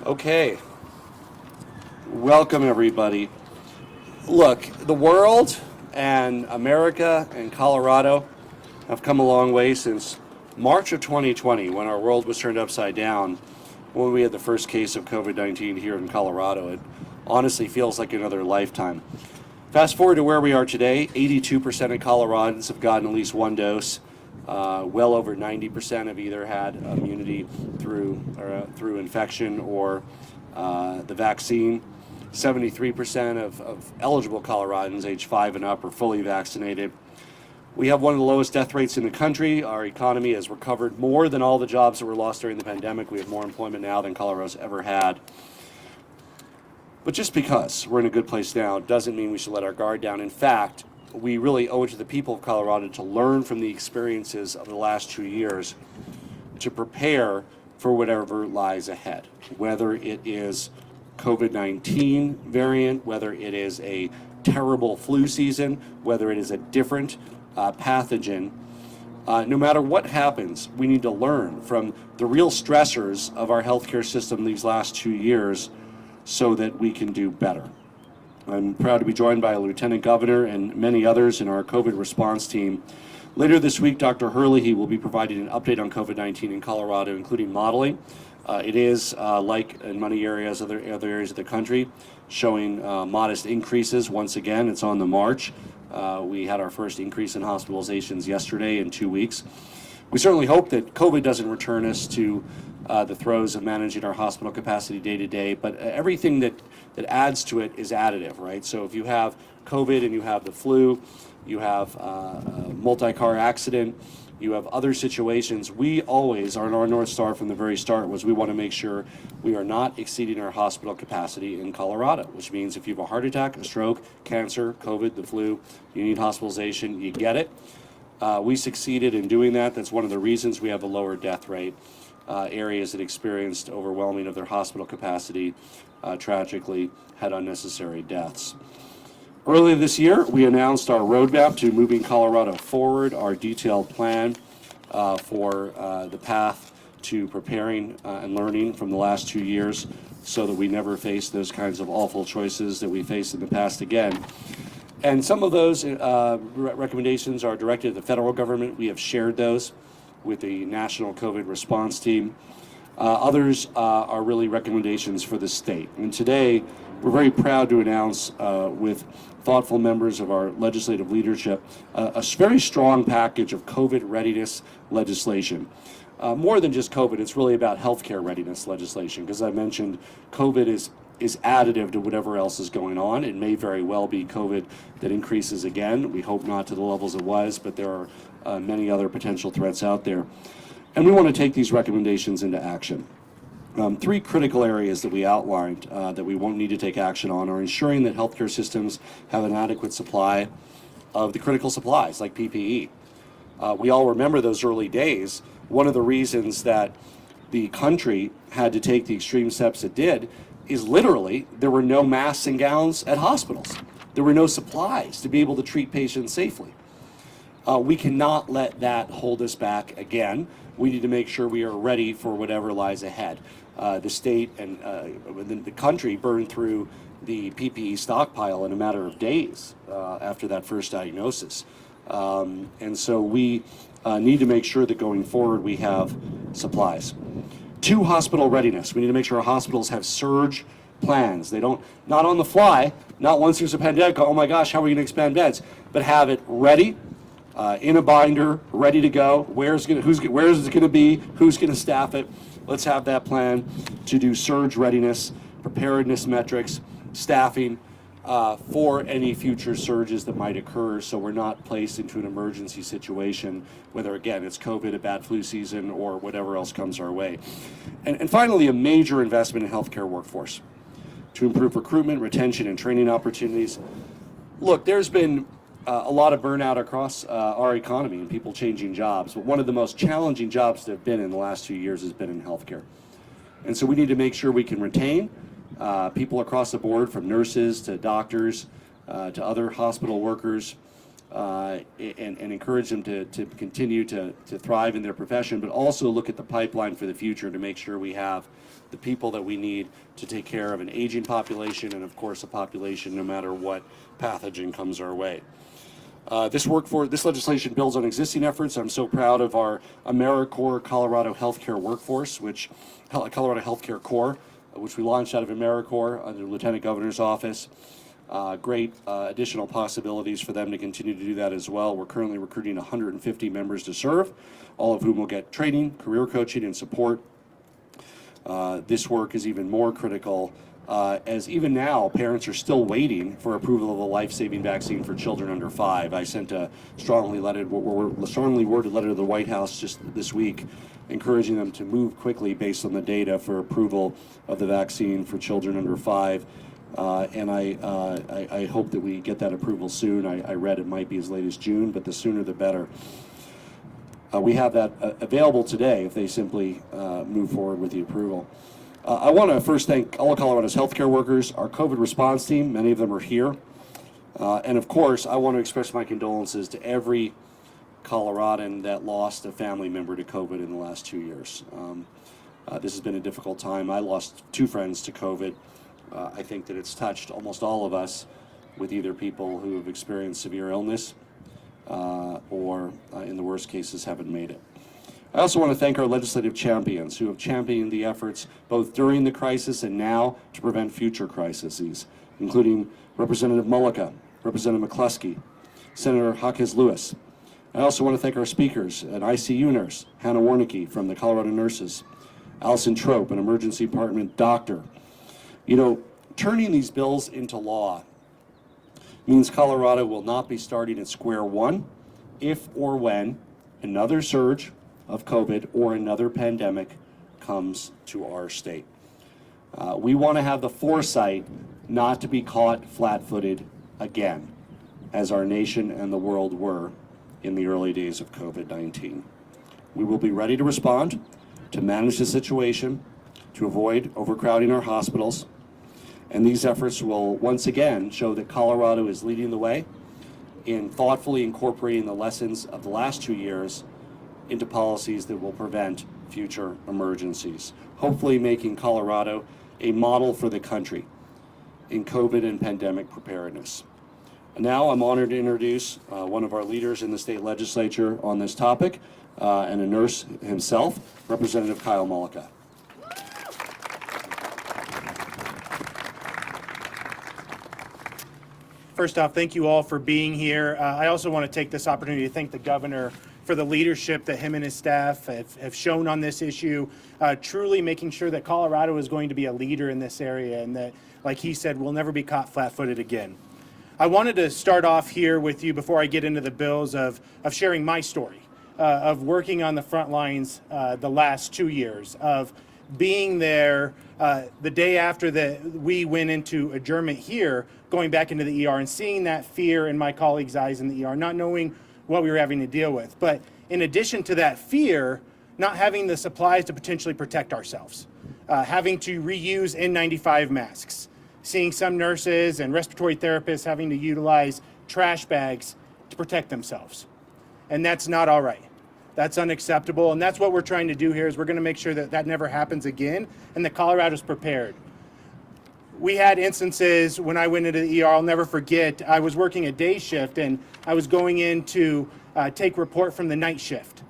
Okay, welcome everybody. Look, the world and America and Colorado have come a long way since March of 2020 when our world was turned upside down when we had the first case of COVID-19 here in Colorado. It honestly feels like another lifetime. Fast forward to where we are today, 82% of Coloradans have gotten at least one dose. Well over 90% have either had immunity through infection or the vaccine. 73% of eligible Coloradans age 5 and up are fully vaccinated. We have one of the lowest death rates in the country. Our economy has recovered more than all the jobs that were lost during the pandemic. We have more employment now than Colorado's ever had. But just because we're in a good place now doesn't mean we should let our guard down. In fact, we really owe it to the people of Colorado to learn from the experiences of the last 2 years to prepare for whatever lies ahead, whether it is COVID-19 variant, whether it is a terrible flu season, whether it is a different pathogen. No matter what happens, we need to learn from the real stressors of our healthcare system these last 2 years so that we can do better. I'm proud to be joined by a Lieutenant Governor and many others in our COVID response team. Later this week, Dr. Hurley will be providing an update on COVID-19 in Colorado, including modeling. It is, like in many areas, other areas of the country, showing modest increases. Once again, it's on the march. We had our first increase in hospitalizations yesterday in 2 weeks. We certainly hope that COVID doesn't return us to the throes of managing our hospital capacity day to day, but everything that adds to it is additive, right? So if you have COVID and you have the flu, you have a multi-car accident, you have other situations, we always, our North Star from the very start was we want to make sure we are not exceeding our hospital capacity in Colorado, which means if you have a heart attack, a stroke, cancer, COVID, the flu, you need hospitalization, you get it. We succeeded in doing that. That's one of the reasons we have a lower death rate. Areas that experienced overwhelming of their hospital capacity tragically had unnecessary deaths. Earlier this year, we announced our roadmap to moving Colorado forward, our detailed plan for the path to preparing and learning from the last 2 years so that we never face those kinds of awful choices that we faced in the past again. And some of those recommendations are directed at the federal government. We have shared those with the National COVID Response Team. Others are really recommendations for the state. And today, we're very proud to announce with thoughtful members of our legislative leadership a very strong package of COVID readiness legislation. More than just COVID, it's really about healthcare readiness legislation, because I mentioned COVID is additive to whatever else is going on. It may very well be COVID that increases again. We hope not to the levels it was, but there are many other potential threats out there. And we want to take these recommendations into action. 3 critical areas that we outlined that we won't need to take action on are ensuring that healthcare systems have an adequate supply of the critical supplies like PPE. We all remember those early days. One of the reasons that the country had to take the extreme steps it did is literally there were no masks and gowns at hospitals. There were no supplies to be able to treat patients safely. We cannot let that hold us back again. We need to make sure we are ready for whatever lies ahead. The state and the country burned through the PPE stockpile in a matter of days after that first diagnosis. And so we need to make sure that going forward we have supplies. 2, hospital readiness. We need to make sure our hospitals have surge plans. They don't, not on the fly, not once there's a pandemic, oh my gosh, how are we going to expand beds, but have it ready, in a binder, ready to go. Where is it going to be? Who's going to staff it? Let's have that plan to do surge readiness, preparedness metrics, staffing for any future surges that might occur, so we're not placed into an emergency situation, whether again it's COVID, a bad flu season, or whatever else comes our way. And finally, a major investment in healthcare workforce to improve recruitment, retention, and training opportunities. Look, there's been a lot of burnout across our economy and people changing jobs, but one of the most challenging jobs that have been in the last 2 years has been in healthcare. And so we need to make sure we can retain people across the board, from nurses to doctors to other hospital workers, and encourage them to continue to thrive in their profession, but also look at the pipeline for the future to make sure we have the people that we need to take care of an aging population and, of course, a population no matter what pathogen comes our way. This legislation builds on existing efforts. I'm so proud of our AmeriCorps Colorado Healthcare Workforce, Colorado Healthcare Corps, which we launched out of AmeriCorps under the Lieutenant Governor's office. Great additional possibilities for them to continue to do that as well. We're currently recruiting 150 members to serve, all of whom will get training, career coaching, and support. This work is even more critical as even now parents are still waiting for approval of a life-saving vaccine for children under 5. I sent a strongly worded letter to the White House just this week encouraging them to move quickly based on the data for approval of the vaccine for children under 5. And I hope that we get that approval soon. I read it might be as late as June, but the sooner the better. We have that available today if they simply move forward with the approval. I want to first thank all of Colorado's healthcare workers, our COVID response team, many of them are here. And of course, I want to express my condolences to every Coloradan that lost a family member to COVID in the last 2 years. This has been a difficult time. I lost 2 friends to COVID. I think that it's touched almost all of us with either people who have experienced severe illness or in the worst cases haven't made it. I also want to thank our legislative champions who have championed the efforts both during the crisis and now to prevent future crises, including Representative Mullica, Representative McCluskey, Senator Jaquez Lewis. I also want to thank our speakers, an ICU nurse, Hannah Warnicki from the Colorado Nurses, Allison Trope, an emergency department doctor. You know, turning these bills into law means Colorado will not be starting at square one if or when another surge of COVID or another pandemic comes to our state. We want to have the foresight not to be caught flat-footed again, as our nation and the world were in the early days of COVID-19. We will be ready to respond, to manage the situation, to avoid overcrowding our hospitals, and these efforts will once again show that Colorado is leading the way in thoughtfully incorporating the lessons of the last 2 years into policies that will prevent future emergencies, hopefully making Colorado a model for the country in COVID and pandemic preparedness. And now I'm honored to introduce one of our leaders in the state legislature on this topic, and a nurse himself, Representative Kyle Mullica. First off, thank you all for being here. I also want to take this opportunity to thank the governor for the leadership that him and his staff have shown on this issue, truly making sure that Colorado is going to be a leader in this area and that, like he said, we'll never be caught flat-footed again. I wanted to start off here with you before I get into the bills of sharing my story, of working on the front lines the last 2 years, of being there the day after that we went into adjournment here, going back into the ER and seeing that fear in my colleagues' eyes in the ER, not knowing what we were having to deal with. But in addition to that fear, not having the supplies to potentially protect ourselves, having to reuse N95 masks, seeing some nurses and respiratory therapists having to utilize trash bags to protect themselves. And that's not all right. That's unacceptable. And that's what we're trying to do here is we're going to make sure that that never happens again and that Colorado's prepared. We had instances when I went into the ER, I'll never forget, I was working a day shift and I was going in to take report from the night shift.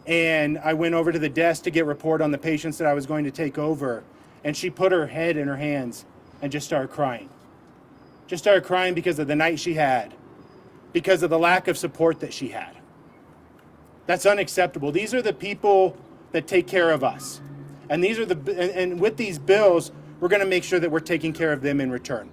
And I went over to the desk to get report on the patients that I was going to take over. And she put her head in her hands and just started crying. Just started crying because of the night she had, because of the lack of support that she had. That's unacceptable. These are the people that take care of us. And these are and with these bills, we're going to make sure that we're taking care of them in return.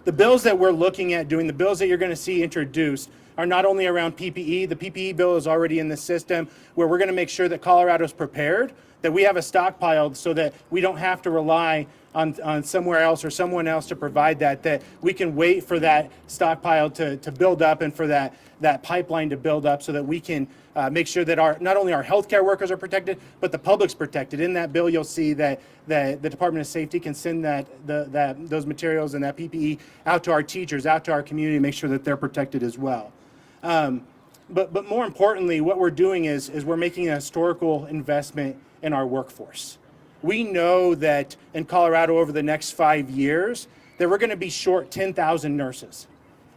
The bills that we're looking at doing, the bills that you're going to see introduced are not only around PPE. The PPE bill is already in the system where we're going to make sure that Colorado's prepared, that we have a stockpile so that we don't have to rely on somewhere else or someone else to provide that we can wait for that stockpile to build up and for that pipeline to build up so that we can make sure that not only our healthcare workers are protected, but the public's protected. In that bill, you'll see that the Department of Safety can send those materials and that PPE out to our teachers, out to our community, make sure that they're protected as well. But more importantly, what we're doing is we're making a historical investment in our workforce. We know that in Colorado over the next 5 years, that we're going to be short 10,000 nurses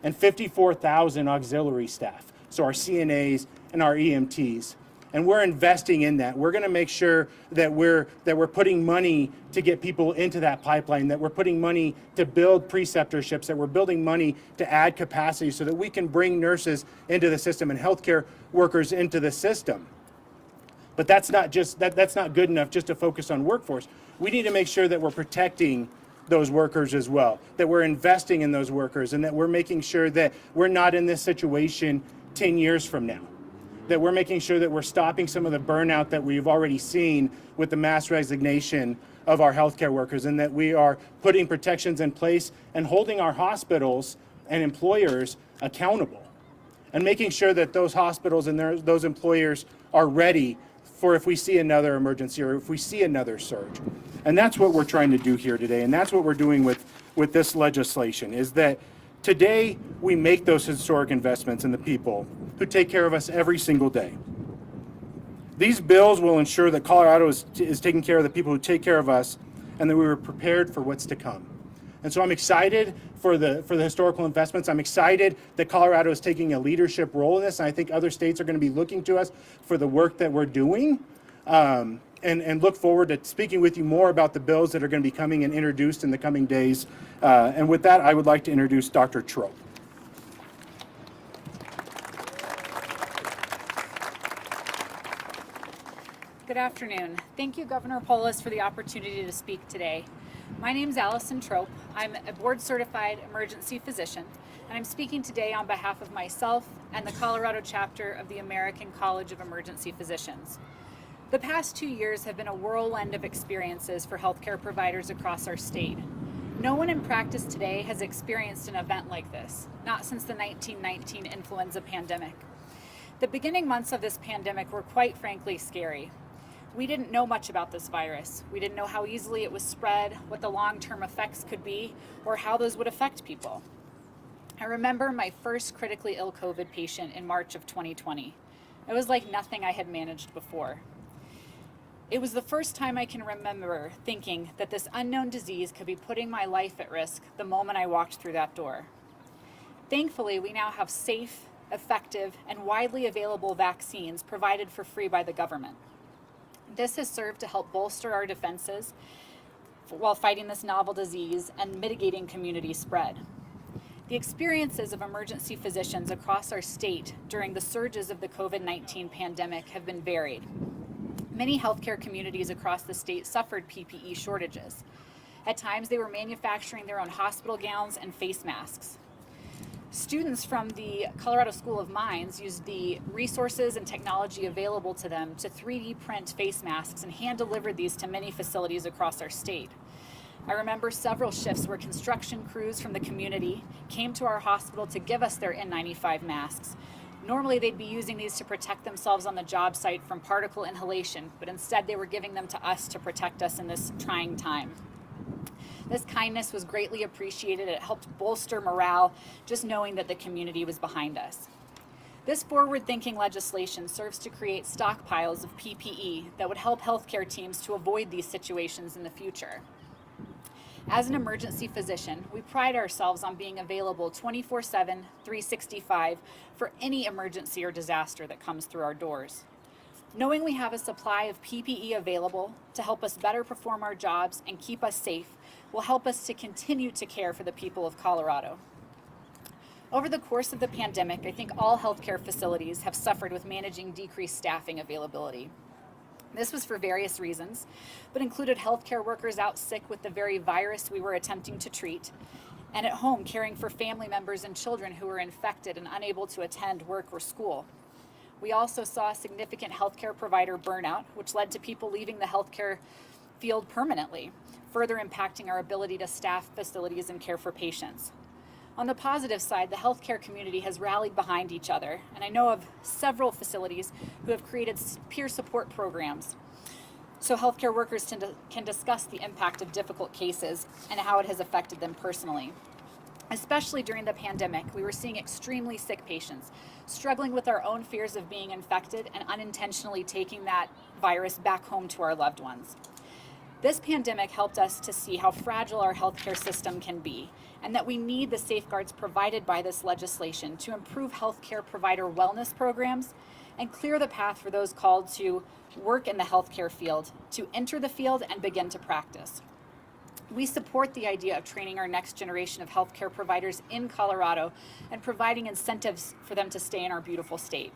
and 54,000 auxiliary staff, so our CNAs and our EMTs. And we're investing in that. We're going to make sure that we're putting money to get people into that pipeline, that we're putting money to build preceptorships, that we're building money to add capacity so that we can bring nurses into the system and healthcare workers into the system. But that's not good enough just to focus on workforce. We need to make sure that we're protecting those workers as well, that we're investing in those workers, and that we're making sure that we're not in this situation 10 years from now, that we're making sure that we're stopping some of the burnout that we've already seen with the mass resignation of our healthcare workers, and that we are putting protections in place and holding our hospitals and employers accountable, and making sure that those hospitals and those employers are ready for if we see another emergency or if we see another surge. And that's what we're trying to do here today, and that's what we're doing with this legislation, is that today we make those historic investments in the people who take care of us every single day. These bills will ensure that Colorado is taking care of the people who take care of us, and that we were prepared for what's to come. And so I'm excited for the historical investments. I'm excited that Colorado is taking a leadership role in this, and I think other states are going to be looking to us for the work that we're doing, and look forward to speaking with you more about the bills that are going to be coming and introduced in the coming days. And with that, I would like to introduce Dr. Trope. Good afternoon. Thank you, Governor Polis, for the opportunity to speak today. My name is Allison Trope. I'm a board-certified emergency physician, and I'm speaking today on behalf of myself and the Colorado chapter of the American College of Emergency Physicians. The past 2 years have been a whirlwind of experiences for healthcare providers across our state. No one in practice today has experienced an event like this, not since the 1919 influenza pandemic. The beginning months of this pandemic were quite frankly scary. We didn't know much about this virus. We didn't know how easily it was spread, what the long-term effects could be, or how those would affect people. I remember my first critically ill COVID patient in March of 2020. It was like nothing I had managed before. It was the first time I can remember thinking that this unknown disease could be putting my life at risk the moment I walked through that door. Thankfully, we now have safe, effective, and widely available vaccines provided for free by the government. This has served to help bolster our defenses while fighting this novel disease and mitigating community spread. The experiences of emergency physicians across our state during the surges of the COVID-19 pandemic have been varied. Many healthcare communities across the state suffered PPE shortages. At times, they were manufacturing their own hospital gowns and face masks. Students from the Colorado School of Mines used the resources and technology available to them to 3D print face masks and hand delivered these to many facilities across our state. I remember several shifts where construction crews from the community came to our hospital to give us their N95 masks. Normally they'd be using these to protect themselves on the job site from particle inhalation, but instead they were giving them to us to protect us in this trying time. This kindness was greatly appreciated. It helped bolster morale, just knowing that the community was behind us. This forward-thinking legislation serves to create stockpiles of PPE that would help healthcare teams to avoid these situations in the future. As an emergency physician, we pride ourselves on being available 24/7, 365 for any emergency or disaster that comes through our doors. Knowing we have a supply of PPE available to help us better perform our jobs and keep us safe will help us to continue to care for the people of Colorado. Over the course of the pandemic, I think all healthcare facilities have suffered with managing decreased staffing availability. This was for various reasons, but included healthcare workers out sick with the very virus we were attempting to treat, and at home caring for family members and children who were infected and unable to attend work or school. We also saw significant healthcare provider burnout, which led to people leaving the healthcare field permanently, further impacting our ability to staff facilities and care for patients. On the positive side, the healthcare community has rallied behind each other, and I know of several facilities who have created peer support programs so healthcare workers can discuss the impact of difficult cases and how it has affected them personally. Especially during the pandemic, we were seeing extremely sick patients struggling with our own fears of being infected and unintentionally taking that virus back home to our loved ones. This pandemic helped us to see how fragile our healthcare system can be, and that we need the safeguards provided by this legislation to improve healthcare provider wellness programs and clear the path for those called to work in the healthcare field to enter the field and begin to practice. We support the idea of training our next generation of healthcare providers in Colorado and providing incentives for them to stay in our beautiful state.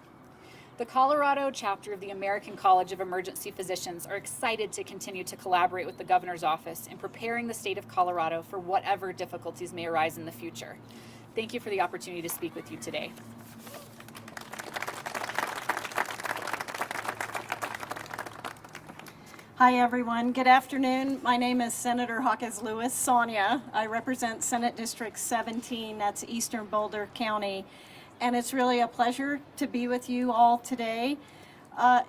The Colorado chapter of the American College of Emergency Physicians are excited to continue to collaborate with the governor's office in preparing the state of Colorado for whatever difficulties may arise in the future. Thank you for the opportunity to speak with you today. Hi, everyone. Good afternoon. My name is Senator Hawkins Lewis, Sonia. I represent Senate District 17, that's Eastern Boulder County. And it's really a pleasure to be with you all today.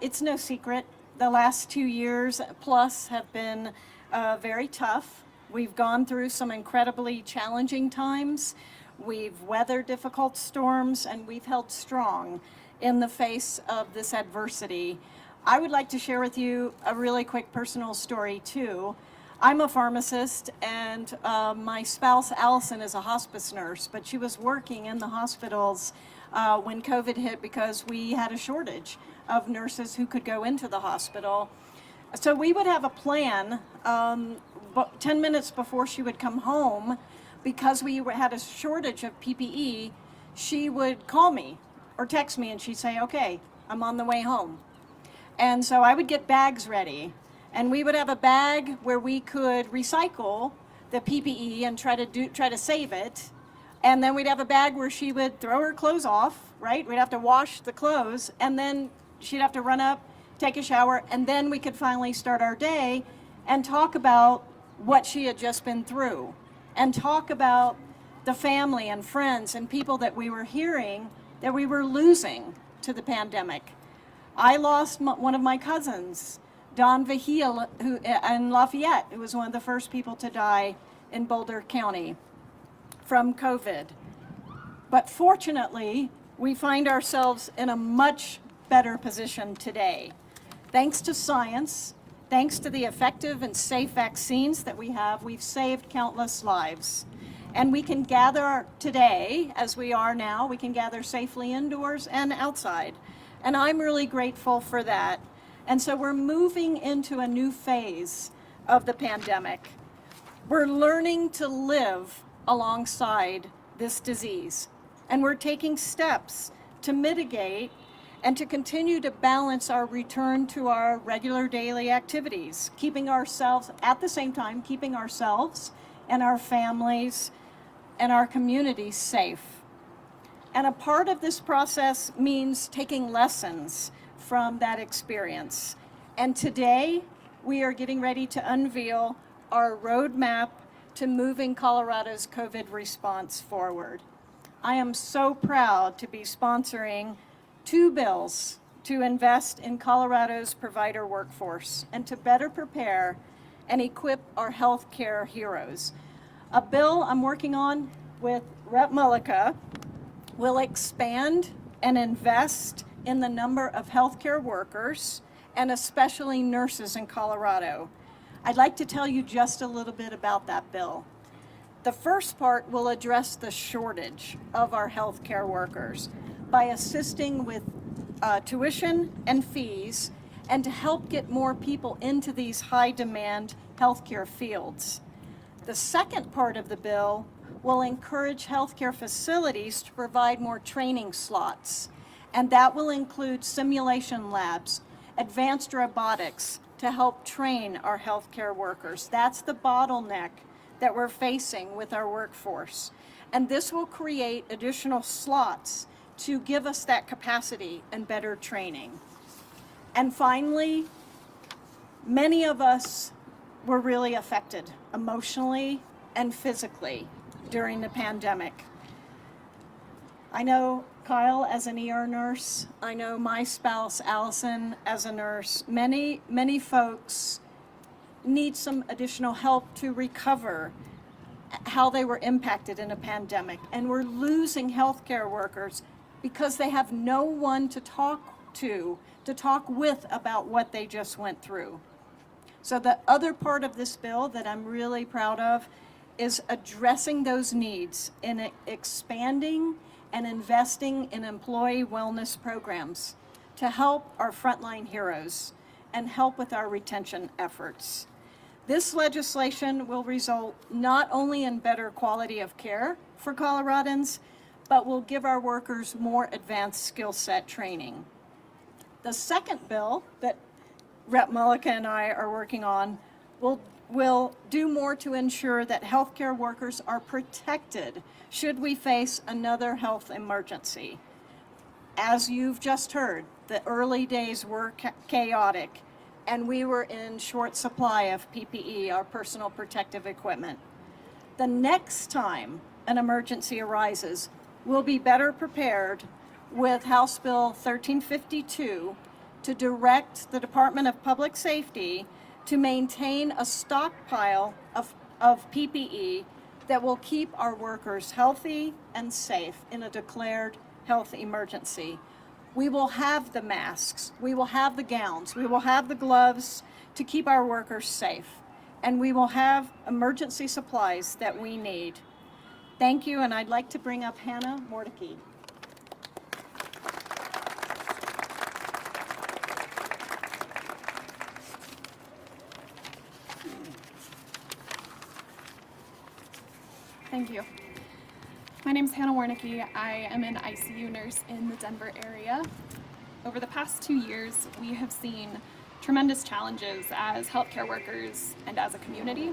It's no secret, the last 2 years plus have been very tough. We've gone through some incredibly challenging times. We've weathered difficult storms, and we've held strong in the face of this adversity. I would like to share with you a really quick personal story too. I'm a pharmacist, and my spouse Allison is a hospice nurse, but she was working in the hospitals when COVID hit because we had a shortage of nurses who could go into the hospital. So we would have a plan 10 minutes before she would come home. Because we had a shortage of PPE, she would call me or text me and she'd say, okay, I'm on the way home. And so I would get bags ready. And we would have a bag where we could recycle the PPE and try to save it. And then we'd have a bag where she would throw her clothes off, right? We'd have to wash the clothes, and then she'd have to run up, take a shower, and then we could finally start our day and talk about what she had just been through, and talk about the family and friends and people that we were hearing that we were losing to the pandemic. I lost one of my cousins, Don Vahil, who in Lafayette, who was one of the first people to die in Boulder County from COVID. But fortunately, we find ourselves in a much better position today. Thanks to science, thanks to the effective and safe vaccines that we have, we've saved countless lives. And we can gather today, as we are now, we can gather safely indoors and outside. And I'm really grateful for that. And so we're moving into a new phase of the pandemic. We're learning to live alongside this disease. And we're taking steps to mitigate and to continue to balance our return to our regular daily activities, keeping ourselves, at the same time, keeping ourselves and our families and our communities safe. And a part of this process means taking lessons from that experience. And today, we are getting ready to unveil our roadmap to moving Colorado's COVID response forward. I am so proud to be sponsoring 2 bills to invest in Colorado's provider workforce and to better prepare and equip our healthcare heroes. A bill I'm working on with Rep. Mullica will expand and invest in the number of healthcare workers and especially nurses in Colorado. I'd like to tell you just a little bit about that bill. The first part will address the shortage of our healthcare workers by assisting with tuition and fees and to help get more people into these high demand healthcare fields. The second part of the bill will encourage healthcare facilities to provide more training slots, and that will include simulation labs, advanced robotics to help train our healthcare workers. That's the bottleneck that we're facing with our workforce. And this will create additional slots to give us that capacity and better training. And finally, many of us were really affected emotionally and physically during the pandemic. I know Kyle as an ER nurse. I know my spouse, Allison, as a nurse. Many folks need some additional help to recover how they were impacted in a pandemic. And we're losing healthcare workers because they have no one to talk with about what they just went through. So the other part of this bill that I'm really proud of is addressing those needs in expanding and investing in employee wellness programs to help our frontline heroes and help with our retention efforts. This legislation will result not only in better quality of care for Coloradans, but will give our workers more advanced skill set training. The second bill that Rep. Mullica and I are working on will do more to ensure that healthcare workers are protected should we face another health emergency. As you've just heard, the early days were chaotic, and we were in short supply of PPE, our personal protective equipment. The next time an emergency arises, we'll be better prepared with House Bill 1352 to direct the Department of Public Safety to maintain a stockpile of PPE that will keep our workers healthy and safe in a declared health emergency. We will have the masks, we will have the gowns, we will have the gloves to keep our workers safe, and we will have emergency supplies that we need. Thank you, and I'd like to bring up Hannah Mordecai. Thank you. My name is Hannah Warnicki. I am an ICU nurse in the Denver area. Over the past 2 years, we have seen tremendous challenges as healthcare workers and as a community.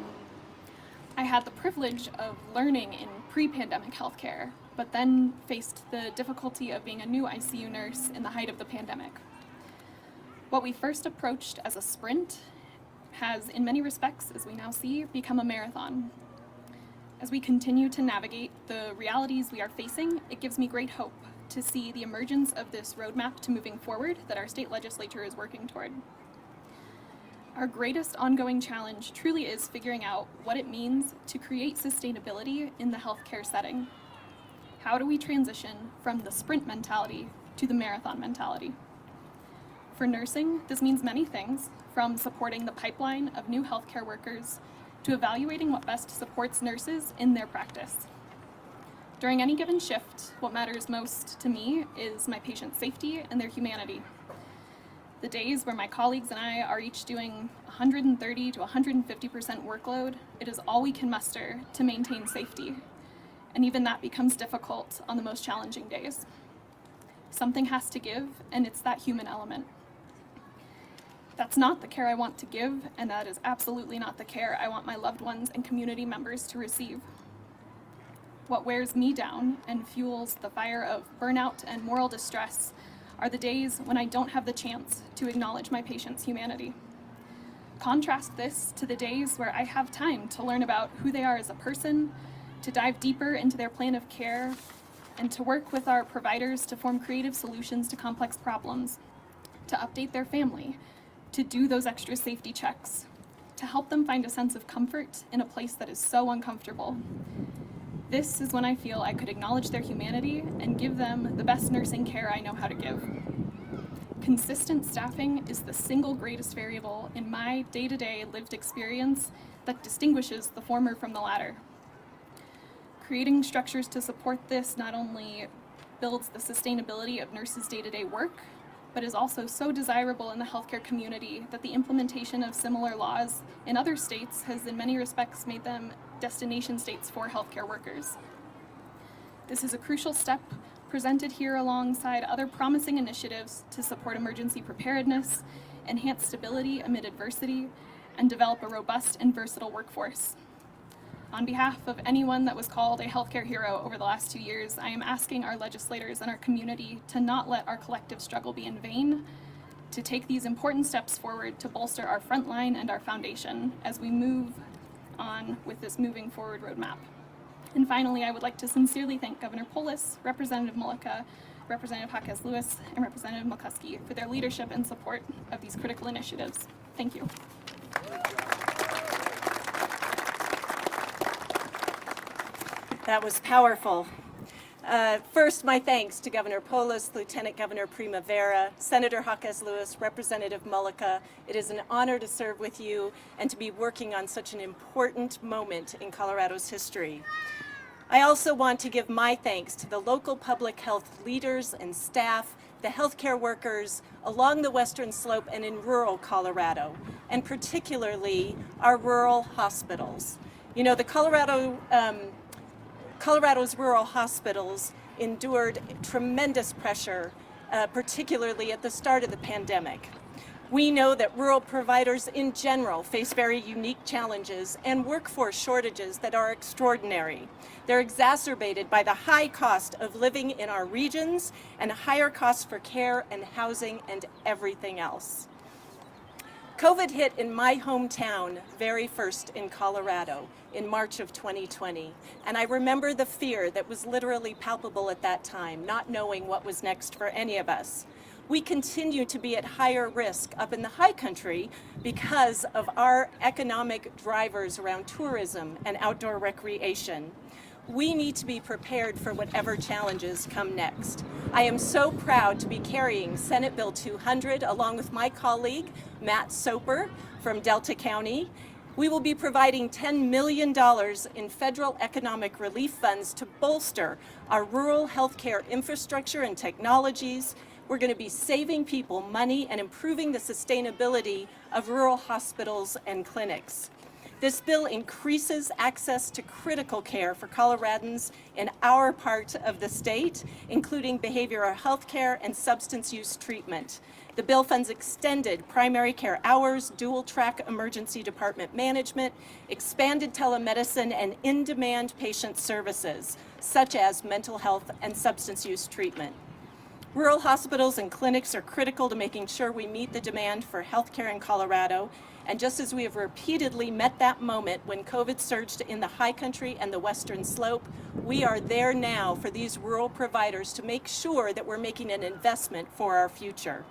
I had the privilege of learning in pre-pandemic healthcare, but then faced the difficulty of being a new ICU nurse in the height of the pandemic. What we first approached as a sprint has, in many respects, as we now see, become a marathon. As we continue to navigate the realities we are facing, it gives me great hope to see the emergence of this roadmap to moving forward that our state legislature is working toward. Our greatest ongoing challenge truly is figuring out what it means to create sustainability in the healthcare setting. How do we transition from the sprint mentality to the marathon mentality? For nursing, this means many things, from supporting the pipeline of new healthcare workers to evaluating what best supports nurses in their practice. During any given shift, what matters most to me is my patient's safety and their humanity. The days where my colleagues and I are each doing 130 to 150% workload, it is all we can muster to maintain safety. And even that becomes difficult on the most challenging days. Something has to give, and it's that human element. That's not the care I want to give, and that is absolutely not the care I want my loved ones and community members to receive. What wears me down and fuels the fire of burnout and moral distress are the days when I don't have the chance to acknowledge my patient's humanity. Contrast this to the days where I have time to learn about who they are as a person, to dive deeper into their plan of care, and to work with our providers to form creative solutions to complex problems, to update their family, to do those extra safety checks, to help them find a sense of comfort in a place that is so uncomfortable. This is when I feel I could acknowledge their humanity and give them the best nursing care I know how to give. Consistent staffing is the single greatest variable in my day-to-day lived experience that distinguishes the former from the latter. Creating structures to support this not only builds the sustainability of nurses' day-to-day work, but is also so desirable in the healthcare community that the implementation of similar laws in other states has in many respects made them destination states for healthcare workers. This is a crucial step presented here alongside other promising initiatives to support emergency preparedness, enhance stability amid adversity, and develop a robust and versatile workforce. On behalf of anyone that was called a healthcare hero over the last 2 years, I am asking our legislators and our community to not let our collective struggle be in vain, to take these important steps forward to bolster our front line and our foundation as we move on with this moving forward roadmap. And finally, I would like to sincerely thank Governor Polis, Representative Mullica, Representative Jaquez Lewis, and Representative McCluskey for their leadership and support of these critical initiatives. Thank you. That was powerful. First, my thanks to Governor Polis, Lieutenant Governor Primavera, Senator Jaquez Lewis, Representative Mullica. It is an honor to serve with you and to be working on such an important moment in Colorado's history. I also want to give my thanks to the local public health leaders and staff, the healthcare workers along the Western Slope and in rural Colorado, and particularly our rural hospitals. You know, the Colorado's rural hospitals endured tremendous pressure, particularly at the start of the pandemic. We know that rural providers in general face very unique challenges and workforce shortages that are extraordinary. They're exacerbated by the high cost of living in our regions and higher costs for care and housing and everything else. COVID hit in my hometown very first in Colorado in March of 2020, and I remember the fear that was literally palpable at that time, not knowing what was next for any of us. We continue to be at higher risk up in the high country because of our economic drivers around tourism and outdoor recreation. We need to be prepared for whatever challenges come next. I am so proud to be carrying Senate Bill 200 along with my colleague, Matt Soper from Delta County. We will be providing $10 million in federal economic relief funds to bolster our rural healthcare infrastructure and technologies. We're going to be saving people money and improving the sustainability of rural hospitals and clinics. This bill increases access to critical care for Coloradans in our part of the state, including behavioral health care and substance use treatment. The bill funds extended primary care hours, dual-track emergency department management, expanded telemedicine, and in-demand patient services, such as mental health and substance use treatment. Rural hospitals and clinics are critical to making sure we meet the demand for healthcare in Colorado. And just as we have repeatedly met that moment when COVID surged in the high country and the Western Slope, we are there now for these rural providers to make sure that we're making an investment for our future.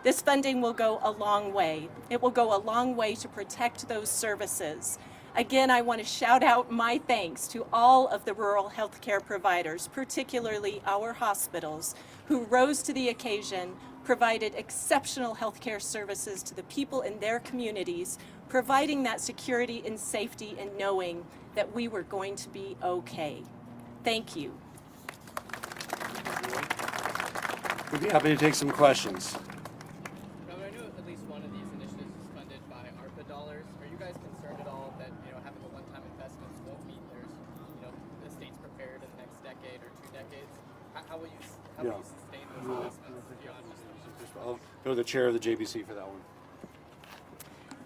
This funding will go a long way. It will go a long way to protect those services. Again, I want to shout out my thanks to all of the rural healthcare providers, particularly our hospitals, who rose to the occasion, provided exceptional healthcare services to the people in their communities, providing that security and safety and knowing that we were going to be okay. Thank you. We'd be happy to take some questions. Governor, I know at least one of these initiatives is funded by ARPA dollars. Are you guys concerned at all that having the one-time investments won't mean there's the state's prepared in the next decade or 2 decades? How will you sustain those investments beyond just I'll go to the chair of the JBC for that one.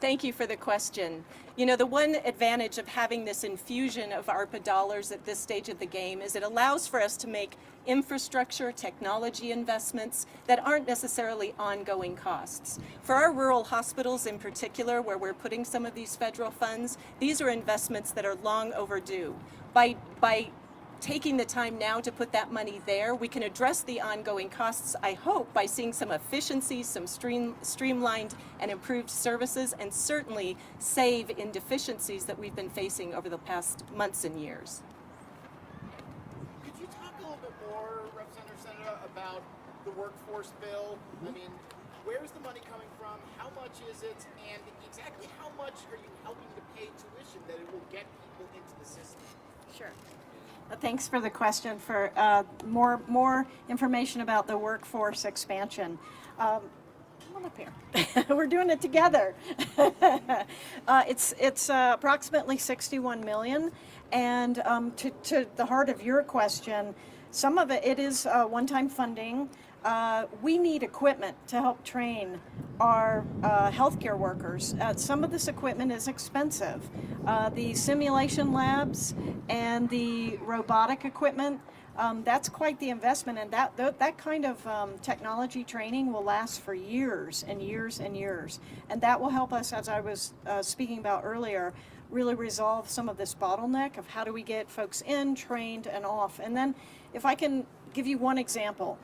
Thank you for the question. You know, the one advantage of having this infusion of ARPA dollars at this stage of the game is it allows for us to make infrastructure, technology investments that aren't necessarily ongoing costs. For our rural hospitals in particular, where we're putting some of these federal funds, these are investments that are long overdue. By taking the time now to put that money there, we can address the ongoing costs, I hope, by seeing some efficiencies, some streamlined and improved services, and certainly save in deficiencies that we've been facing over the past months and years. Could you talk a little bit more, Representative Senator, about the workforce bill? I mean, where's the money coming from? How much is it? And exactly how much are you helping to pay tuition that it will get people into the system? Sure. Thanks for the question. For more information about the workforce expansion, come on up here. We're doing it together. It's approximately 61 million, and to the heart of your question, some of it is one-time funding. we need equipment to help train our healthcare workers. Some of this equipment is expensive. The simulation labs and the robotic equipment, that's quite the investment, and that kind of technology training will last for years and years and years. And that will help us, as I was speaking about earlier, really resolve some of this bottleneck of how do we get folks in, trained, and off. And then if I can give you one example,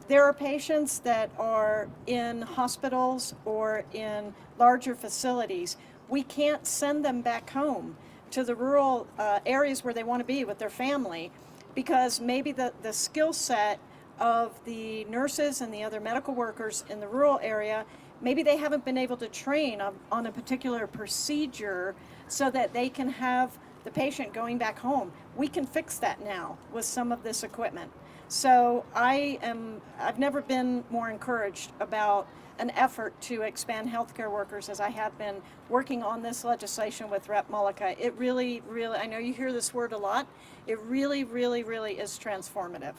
there are patients that are in hospitals or in larger facilities. We can't send them back home to the rural areas where they want to be with their family because maybe the skill set of the nurses and the other medical workers in the rural area, maybe they haven't been able to train on a particular procedure so that they can have the patient going back home. We can fix that now with some of this equipment. So I've never been more encouraged about an effort to expand healthcare workers as I have been working on this legislation with Rep. Mullica. It really, really, I know you hear this word a lot, it really, really, really is transformative.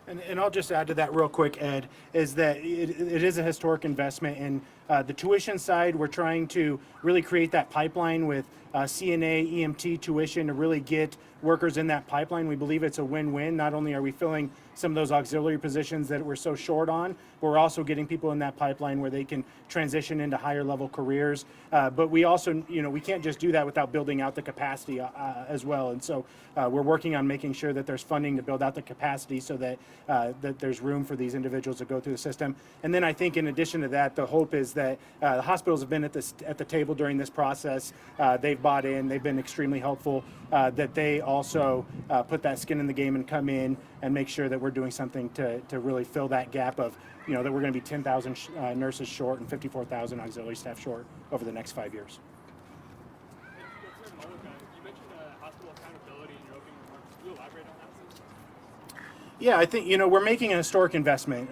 And I'll just add to that real quick, Ed, is that it is a historic investment. In the tuition side, we're trying to really create that pipeline with CNA, EMT tuition to really get workers in that pipeline. We believe it's a win-win. Not only are we filling some of those auxiliary positions that we're so short on, but we're also getting people in that pipeline where they can transition into higher level careers. But we also, we can't just do that without building out the capacity as well. And so we're working on making sure that there's funding to build out the capacity so that that there's room for these individuals to go through the system. And then I think in addition to that, the hope is that the hospitals have been at the table during this process. They've bought in, they've been extremely helpful, that they also put that skin in the game and come in and make sure that we're doing something to really fill that gap of, that we're going to be 10,000 nurses short and 54,000 auxiliary staff short over the next 5 years. You mentioned hospital accountability in your opening remarks. Can you elaborate on that? Yeah, I think, we're making a historic investment.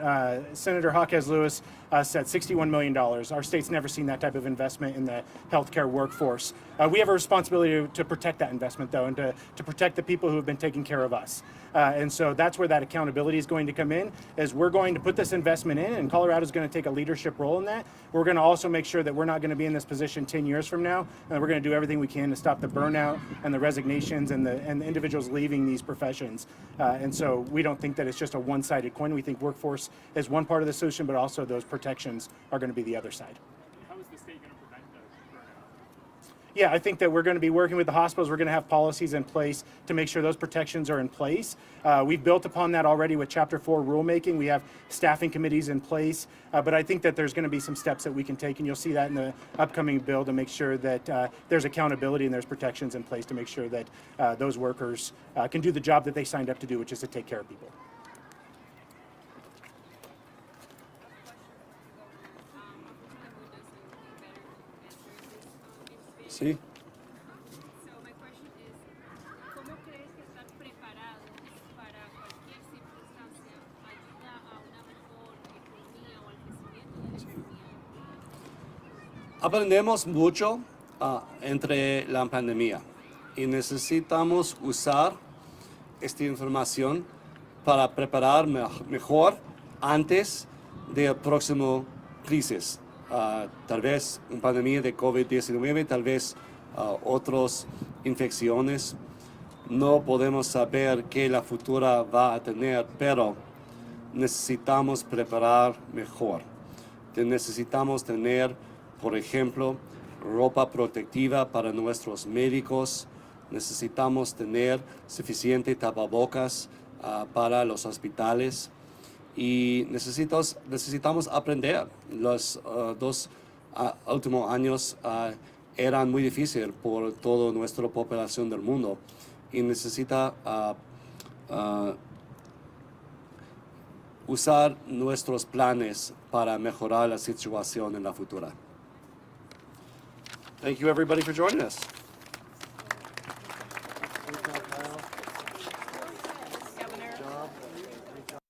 Senator Hawkes Lewis said $61 million. Our state's never seen that type of investment in the healthcare workforce. We have a responsibility to protect that investment, though, and to protect the people who have been taking care of us. And so that's where that accountability is going to come in, is we're going to put this investment in, and Colorado's going to take a leadership role in that. We're going to also make sure that we're not going to be in this position 10 years from now, and we're going to do everything we can to stop the burnout and the resignations and the individuals leaving these professions. And so we don't think that it's just a one-sided coin. We think workforce is one part of the solution, but also those protections are going to be the other side. How is the state going to prevent the burnout? Yeah, I think that we're going to be working with the hospitals. We're going to have policies in place to make sure those protections are in place. We've built upon that already with Chapter 4 rulemaking. We have staffing committees in place, but I think that there's going to be some steps that we can take, and you'll see that in the upcoming bill to make sure that there's accountability and there's protections in place to make sure that those workers can do the job that they signed up to do, which is to take care of people. See? So my question is, ¿cómo crees que estar preparados para cualquier circunstancia ayuda a una mejor economía o al crecimiento de la economía? Aprendemos mucho entre la pandemia y necesitamos usar esta información para preparar mejor antes de la próxima crisis. Tal vez una pandemia de COVID-19, tal vez otras infecciones. No podemos saber qué la futura va a tener, pero necesitamos preparar mejor. Necesitamos tener, por ejemplo, ropa protectiva para nuestros médicos. Necesitamos tener suficiente tapabocas para los hospitales. Y necesitamos aprender. Los 2 últimos años eran muy difíciles por toda nuestra población del mundo y necesita usar nuestros planes para mejorar la situación en la futura. Thank you everybody for joining us.